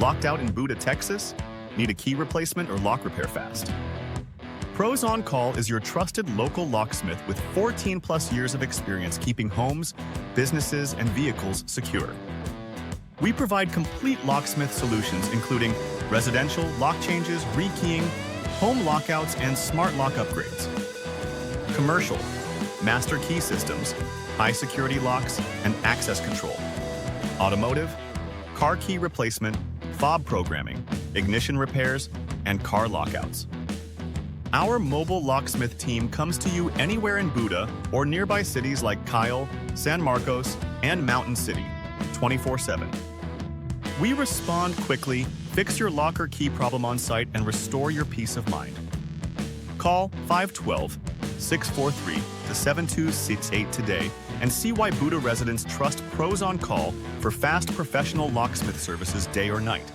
Locked out in Buda, Texas? Need a key replacement or lock repair fast? Pros On Call is your trusted local locksmith with 14+ years of experience keeping homes, businesses, and vehicles secure. We provide complete locksmith solutions including residential, lock changes, rekeying, home lockouts, and smart lock upgrades. Commercial, master key systems, high security locks, and access control. Automotive, car key replacement, fob programming, ignition repairs, and car lockouts. Our mobile locksmith team comes to you anywhere in Buda or nearby cities like Kyle, San Marcos, and Mountain City, 24/7. We respond quickly, fix your lock or key problem on site, and restore your peace of mind. Call 512-643-7268 today and see why Buda residents trust Pros On Call for fast professional locksmith services day or night.